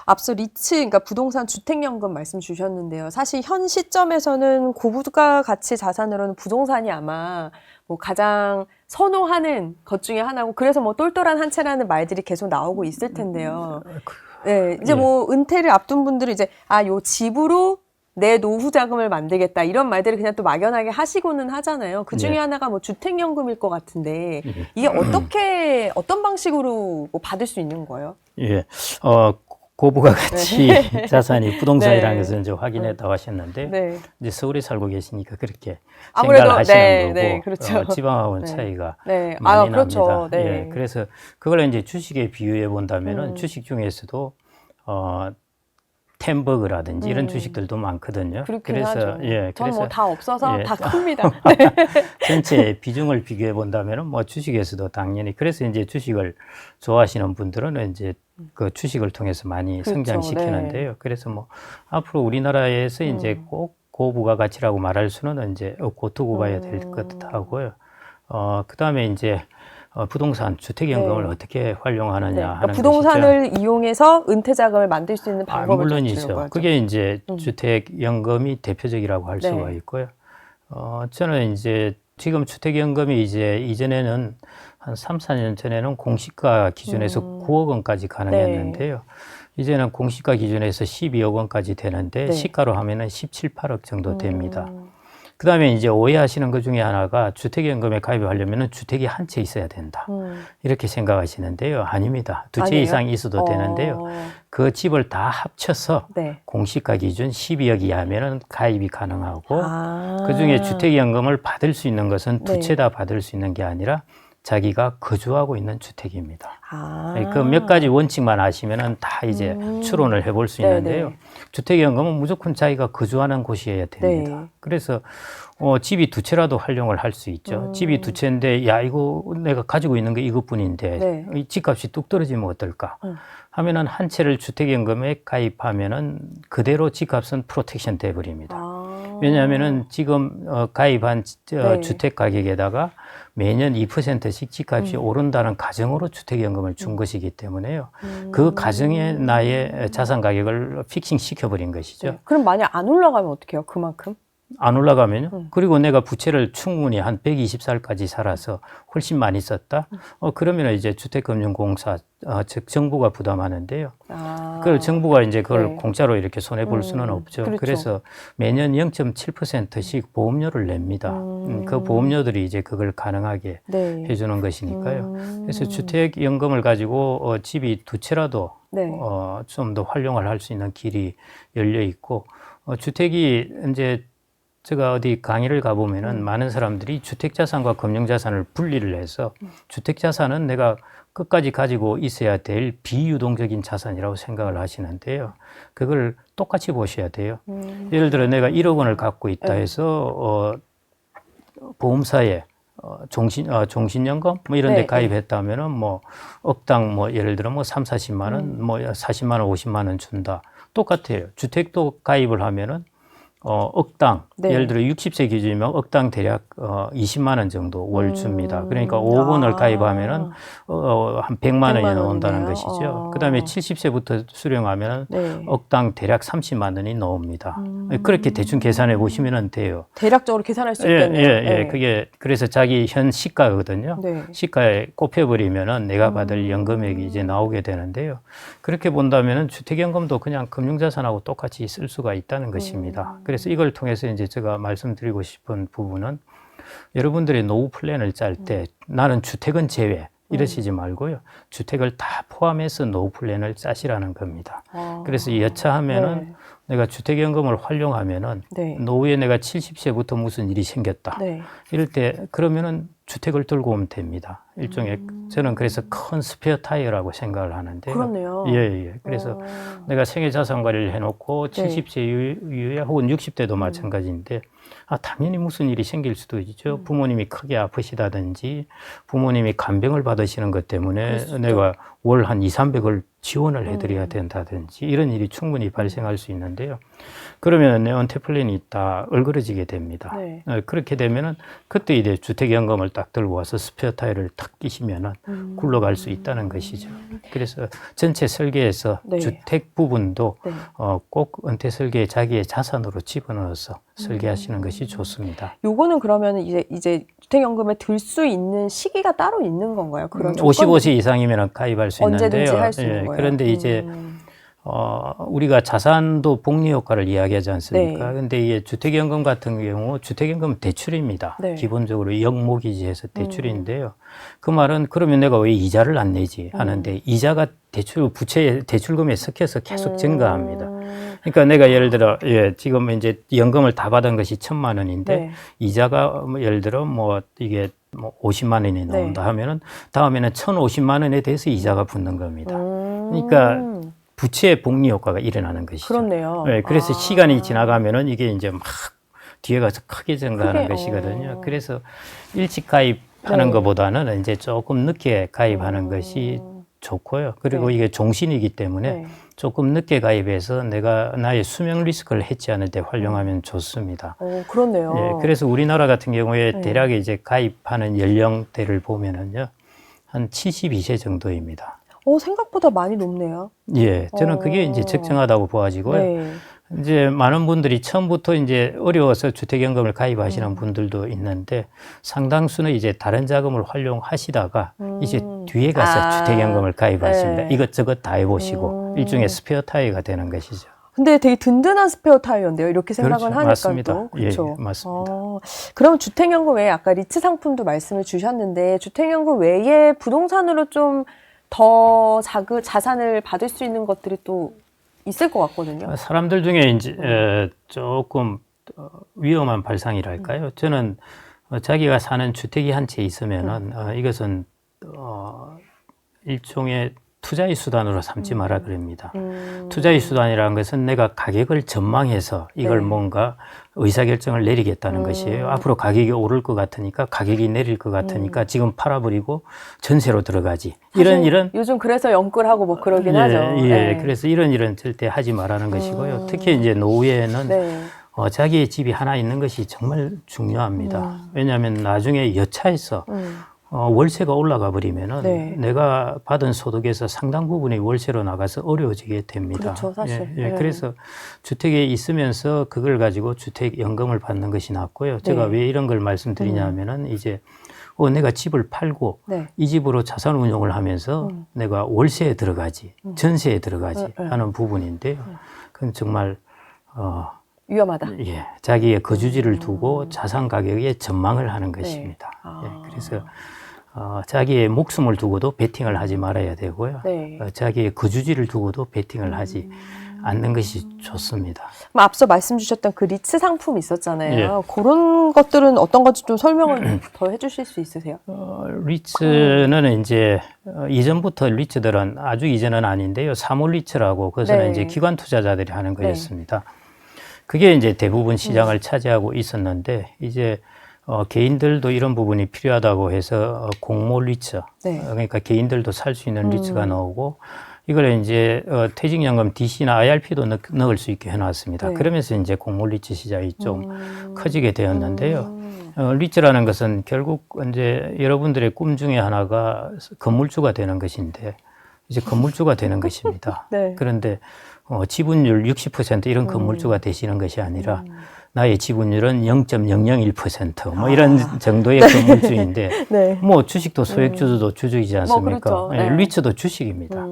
앞서 리츠, 그러니까 부동산 주택연금 말씀 주셨는데요. 사실 현 시점에서는 고부가 가치 자산으로는 부동산이 아마 뭐 가장 선호하는 것 중에 하나고, 그래서 뭐 똘똘한 한 채라는 말들이 계속 나오고 있을 텐데요. 네, 이제 예. 뭐 은퇴를 앞둔 분들은 이제 요 집으로 내 노후 자금을 만들겠다 이런 말들을 그냥 또 막연하게 하시고는 하잖아요. 그 중에 예. 하나가 뭐 주택연금일 것 같은데 예. 이게 어떤 방식으로 뭐 받을 수 있는 거예요? 예. 고부가 가치 자산이 부동산이라는 네. 것을 이제 확인했다고 하셨는데, 네. 이제 서울에 살고 계시니까 그렇게 아무래도 생각을 하시는 네, 거고, 네, 그렇죠. 지방하고는 네. 차이가 네. 많이 그렇죠. 납니다. 네. 예. 그래서 그걸 이제 주식에 비유해 본다면은 주식 중에서도, 템버그라든지 이런 주식들도 많거든요. 그렇긴 그래서, 하죠. 예. 전 뭐 그래서, 다 없어서 예. 다 큽니다. 전체 비중을 비교해 본다면은 뭐 주식에서도 당연히, 그래서 이제 주식을 좋아하시는 분들은 이제 그 주식을 통해서 많이 그렇죠. 성장시키는데요. 네. 그래서 뭐 앞으로 우리나라에서 이제 꼭 고부가가치라고 말할 수는 이제 고투고 봐야 될 것 하고요. 그 다음에 이제 부동산 주택연금을 네. 어떻게 활용하느냐 네. 하는 그러니까 부동산을 것이죠. 이용해서 은퇴 자금을 만들 수 있는 방법을 좀 물론이죠. 들어봐야죠. 그게 이제 주택연금이 대표적이라고 할 네. 수가 있고요. 저는 이제 지금 주택연금이 이제 이전에는 한 3, 4년 전에는 공시가 기준에서 9억 원까지 가능했는데요. 이제는 공시가 기준에서 12억 원까지 되는데 네. 시가로 하면은 17, 8억 정도 됩니다. 그 다음에 이제 오해하시는 것 중에 하나가 주택연금에 가입하려면 주택이 한 채 있어야 된다. 이렇게 생각하시는데요. 아닙니다. 두 채 아니에요? 이상 있어도 되는데요. 그 집을 다 합쳐서 네. 공시가 기준 12억 이하면은 가입이 가능하고, 아. 그 중에 주택연금을 받을 수 있는 것은 두 네. 채 다 받을 수 있는 게 아니라 자기가 거주하고 있는 주택입니다. 아. 그 몇 가지 원칙만 아시면은 다 이제 추론을 해볼 수 네네. 있는데요. 주택연금은 무조건 자기가 거주하는 곳이어야 됩니다. 네. 그래서 집이 두 채라도 활용을 할 수 있죠. 집이 두 채인데, 야, 이거 내가 가지고 있는 게 이것뿐인데 네. 이 집값이 뚝 떨어지면 어떨까 하면은 한 채를 주택연금에 가입하면은 그대로 집값은 프로텍션 돼 버립니다. 아. 왜냐하면은 지금 가입한 네. 주택 가격에다가 매년 2%씩 집값이 오른다는 가정으로 주택연금을 준 것이기 때문에요. 그 가정에 나의 자산 가격을 픽싱 시켜버린 것이죠. 네. 그럼 만약 안 올라가면 어떡해요? 그만큼? 안 올라가면요. 그리고 내가 부채를 충분히 한 120살까지 살아서 훨씬 많이 썼다. 그러면 이제 주택금융공사, 즉 정부가 부담하는데요. 아. 그걸 정부가 이제 그걸 네. 공짜로 이렇게 손해 볼 수는 없죠. 그렇죠. 그래서 매년 0.7%씩 보험료를 냅니다. 그 보험료들이 이제 그걸 가능하게 네. 해주는 것이니까요. 그래서 주택연금을 가지고 집이 두 채라도 네. 좀 더 활용을 할 수 있는 길이 열려 있고, 주택이 이제 제가 어디 강의를 가보면은 많은 사람들이 주택자산과 금융자산을 분리를 해서 주택자산은 내가 끝까지 가지고 있어야 될 비유동적인 자산이라고 생각을 하시는데요. 그걸 똑같이 보셔야 돼요. 예를 들어 내가 1억 원을 갖고 있다 해서 보험사에 종신연금 뭐 이런 데 네, 가입했다면은 뭐 억당 뭐 예를 들어 뭐 3, 40만 원, 뭐 40만 원, 50만 원 준다. 똑같아요. 주택도 가입을 하면은 억당, 네. 예를 들어 60세 기준이면 억당 대략 20만 원 정도 월 줍니다. 그러니까 5억 원을 가입하면은 한 100만 원이 나온다는 원이네요. 것이죠. 그다음에 70세부터 수령하면은 네. 억당 대략 30만 원이 나옵니다. 그렇게 대충 계산해 보시면 돼요. 대략적으로 계산할 수 예, 있겠네요. 예, 예. 네. 그게 그래서 자기 현 시가거든요. 네. 시가에 꼽혀버리면은 내가 받을 연금액이 이제 나오게 되는데요. 그렇게 본다면은 주택연금도 그냥 금융자산하고 똑같이 쓸 수가 있다는 것입니다. 그래서 이걸 통해서 이제 제가 말씀드리고 싶은 부분은, 여러분들의 노후 플랜을 짤 때 나는 주택은 제외 이러시지 말고요. 주택을 다 포함해서 노후 플랜을 짜시라는 겁니다. 그래서 여차하면은 네. 내가 주택연금을 활용하면은 네. 노후에 내가 70세부터 무슨 일이 생겼다. 네. 이럴 때 그러면은 주택을 들고 오면 됩니다. 일종의 저는 그래서 큰 스페어 타이어라고 생각을 하는데요. 그렇네요. 예, 예. 그래서 내가 생애 자산 관리를 해놓고 네. 70세 이후에 혹은 60대도 마찬가지인데, 당연히 무슨 일이 생길 수도 있죠. 부모님이 크게 아프시다든지 부모님이 간병을 받으시는 것 때문에 내가 월 한 2, 300을 지원을 해드려야 된다든지 이런 일이 충분히 발생할 수 있는데요. 그러면 내 은퇴 플랜이 있다 얼그러지게 됩니다. 네. 그렇게 되면은 그때 이제 주택연금을 딱 들고 와서 스페어 타이어를 탁 끼시면은 굴러갈 수 있다는 것이죠. 그래서 전체 설계에서 네. 주택 부분도 네. 꼭 은퇴 설계에 자기의 자산으로 집어넣어서 설계하시는 것이 좋습니다. 요거는 그러면 이제 주택연금에 들 수 있는 시기가 따로 있는 건가요? 그런 55세 이상이면 가입할 수 언제든지 있는데요. 할 수 있는 거예요. 그런데 이제 우리가 자산도 복리 효과를 이야기하지 않습니까? 네. 근데 이게 주택연금 같은 경우 주택연금은 대출입니다. 네. 기본적으로 영목이지에서 대출인데요. 그 말은 그러면 내가 왜 이자를 안 내지 하는데 이자가 부채 대출금에 섞여서 계속 증가합니다. 그러니까 내가 예를 들어 지금 이제 연금을 다 받은 것이 1,000만 원인데 네. 이자가 예를 들어 이게 50만 원이 나온다 하면은 다음에는 1,050만 원에 대해서 이자가 붙는 겁니다. 그러니까 부채 복리 효과가 일어나는 것이죠. 그렇네요. 네, 그래서 시간이 지나가면은 이게 이제 막 뒤에 가서 크게 증가하는 것이거든요. 그래서 일찍 가입하는 네. 것보다는 이제 조금 늦게 가입하는 것이 좋고요. 그리고 네. 이게 종신이기 때문에 네. 조금 늦게 가입해서 내가 나의 수명 리스크를 해지하는 데 활용하면 좋습니다. 그렇네요. 예, 그래서 우리나라 같은 경우에 네. 대략 이제 가입하는 연령대를 보면은요, 한 72세 정도입니다. 생각보다 많이 높네요. 예, 저는 그게 이제 적정하다고 보아지고요. 네. 이제 많은 분들이 처음부터 이제 어려워서 주택연금을 가입하시는 분들도 있는데 상당수는 이제 다른 자금을 활용하시다가 이제 뒤에 가서 주택연금을 가입하십니다. 네. 이것저것 다 해보시고 일종의 스페어 타이어가 되는 것이죠. 근데 되게 든든한 스페어 타이어인데요. 이렇게 생각을 그렇죠. 하니까 맞습니다. 또 그렇죠. 예, 맞습니다. 그럼 주택연금 외에 아까 리츠 상품도 말씀을 주셨는데 주택연금 외에 부동산으로 좀 더 자산을 받을 수 있는 것들이 또 있을 것 같거든요. 사람들 중에 이제 조금 위험한 발상이랄까요? 저는 자기가 사는 주택이 한 채 있으면은 이것은 일종의 투자의 수단으로 삼지 마라 그럽니다. 투자의 수단이라는 것은 내가 가격을 전망해서 이걸 네. 뭔가 의사결정을 내리겠다는 것이에요. 앞으로 가격이 오를 것 같으니까 가격이 내릴 것 같으니까 지금 팔아버리고 전세로 들어가지. 이런 요즘 그래서 영끌하고 뭐 그러긴 예, 하죠. 예. 네. 그래서 이런 절대 하지 말라는 것이고요. 특히 이제 노후에는 네. 자기의 집이 하나 있는 것이 정말 중요합니다. 왜냐하면 나중에 여차해서 월세가 올라가 버리면은 네. 내가 받은 소득에서 상당 부분이 월세로 나가서 어려워지게 됩니다. 그렇죠, 사실. 예, 예. 네. 그래서 주택에 있으면서 그걸 가지고 주택연금을 받는 것이 낫고요. 제가 네. 왜 이런 걸 말씀드리냐면은 이제 내가 집을 팔고 네. 이 집으로 자산 운용을 하면서 내가 월세에 들어가지, 전세에 들어가지 하는 부분인데요. 그건 정말 위험하다. 예, 자기의 거주지를 두고 자산 가격에 전망을 하는 네. 것입니다. 예, 그래서 자기의 목숨을 두고도 베팅을 하지 말아야 되고요. 네. 자기의 거주지를 두고도 베팅을 하지 않는 것이 좋습니다. 그럼 앞서 말씀 주셨던 그 리츠 상품 있었잖아요. 예. 그런 것들은 어떤 건지 좀 설명을 더 해주실 수 있으세요? 리츠는 이제 이전부터 리츠들은 아주 이전은 아닌데요. 사물 리츠라고 그것은 네. 이제 기관 투자자들이 하는 거였습니다. 그게 이제 대부분 시장을 차지하고 있었는데 이제 개인들도 이런 부분이 필요하다고 해서 공모 리츠, 네. 그러니까 개인들도 살 수 있는 리츠가 나오고 이걸 이제 퇴직연금 DC나 IRP도 넣을 수 있게 해놨습니다. 네. 그러면서 이제 공모 리츠 시장이 좀 커지게 되었는데요. 리츠라는 것은 결국 이제 여러분들의 꿈 중에 하나가 건물주가 되는 것인데 이제 건물주가 되는 것입니다. 네. 그런데 지분율 60% 이런 건물주가 되시는 것이 아니라 나의 지분율은 0.001% 뭐 이런 정도의 건물주인데 네. 뭐 주식도 소액주주도 주주이지 않습니까? 그렇죠. 예, 네. 리츠도 주식입니다.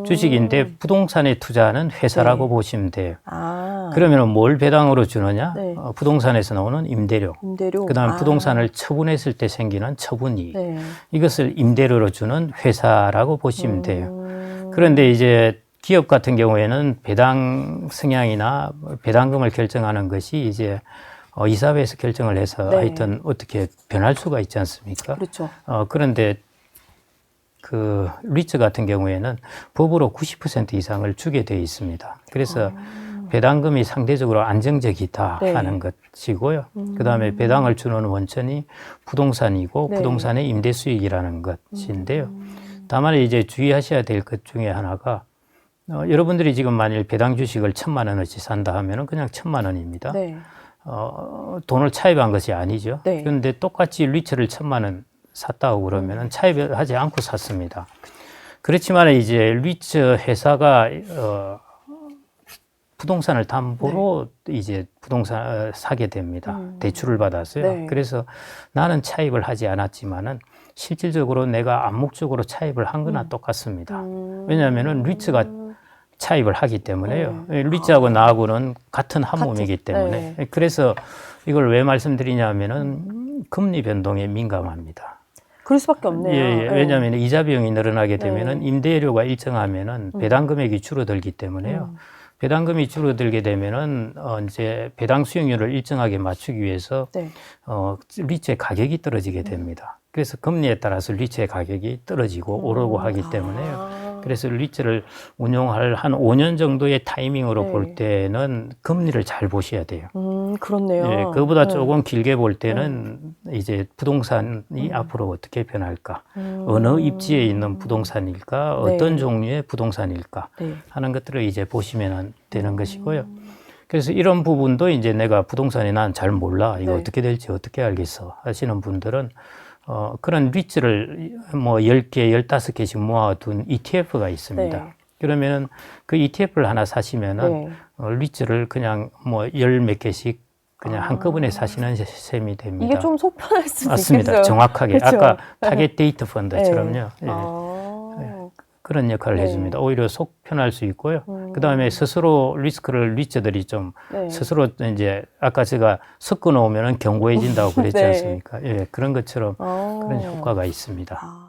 주식인데 부동산에 투자하는 회사라고 네. 보시면 돼요. 아. 그러면 뭘 배당으로 주느냐? 네. 부동산에서 나오는 임대료. 임대료. 그다음에 부동산을 처분했을 때 생기는 처분이익. 네. 이것을 임대료로 주는 회사라고 보시면 돼요. 그런데 이제 기업 같은 경우에는 배당 성향이나 배당금을 결정하는 것이 이제 이사회에서 결정을 해서 네. 하여튼 어떻게 변할 수가 있지 않습니까? 그렇죠. 그런데 그 리츠 같은 경우에는 법으로 90% 이상을 주게 되어 있습니다. 그래서 배당금이 상대적으로 안정적이다 네. 하는 것이고요. 그다음에 배당을 주는 원천이 부동산이고 네. 부동산의 임대 수익이라는 것인데요. 다만 이제 주의하셔야 될 것 중에 하나가 여러분들이 지금 만일 배당 주식을 1,000만 원어치 산다 하면은 그냥 1,000만 원입니다. 네. 돈을 차입한 것이 아니죠. 네. 그런데 똑같이 리츠를 1,000만 원 샀다고 그러면은 차입하지 않고 샀습니다. 그렇지만 이제 리츠 회사가 부동산을 담보로 이제 부동산 사게 됩니다. 대출을 받았어요. 네. 그래서 나는 차입을 하지 않았지만은 실질적으로 내가 암묵적으로 차입을 한 거나 똑같습니다. 왜냐하면은 리츠가 차입을 하기 때문에요. 리츠하고 나하고는 같은 한 몸이기 때문에. 네. 그래서 이걸 왜 말씀드리냐면은 금리 변동에 민감합니다. 그럴 수밖에 없네요. 예, 왜냐하면 이자 비용이 늘어나게 되면은 네. 임대료가 일정하면은 배당 금액이 줄어들기 때문에요. 배당금이 줄어들게 되면은 이제 배당 수익률을 일정하게 맞추기 위해서 네. 리츠의 가격이 떨어지게 됩니다. 그래서 금리에 따라서 리츠의 가격이 떨어지고 오르고 하기 때문에요. 그래서 리츠를 운용할 한 5년 정도의 타이밍으로 네. 볼 때는 금리를 잘 보셔야 돼요. 그렇네요. 예, 그보다 네. 조금 길게 볼 때는 이제 부동산이 앞으로 어떻게 변할까, 어느 입지에 있는 부동산일까, 네. 어떤 종류의 부동산일까 네. 하는 것들을 이제 보시면 되는 것이고요. 그래서 이런 부분도 이제 내가 부동산에 난 잘 몰라, 이거 네. 어떻게 될지 어떻게 알겠어 하시는 분들은 그런 리츠를 뭐 10개, 15개씩 모아둔 ETF가 있습니다. 네. 그러면 그 ETF를 하나 사시면은 네. 리츠를 그냥 뭐 열 몇 개씩 그냥 한꺼번에 사시는 셈이 됩니다. 이게 좀 속편할 수도 맞습니다. 있겠어요. 정확하게. 그렇죠? 아까 타겟 데이트 펀드처럼요. 네. 예. 그런 역할을 네. 해줍니다. 오히려 속 편할 수 있고요. 그 다음에 스스로 리스크를 리츠들이 좀 네. 스스로 이제 아까 제가 섞어 놓으면 견고해진다고 그랬지 네. 않습니까? 예, 그런 것처럼 그런 효과가 있습니다.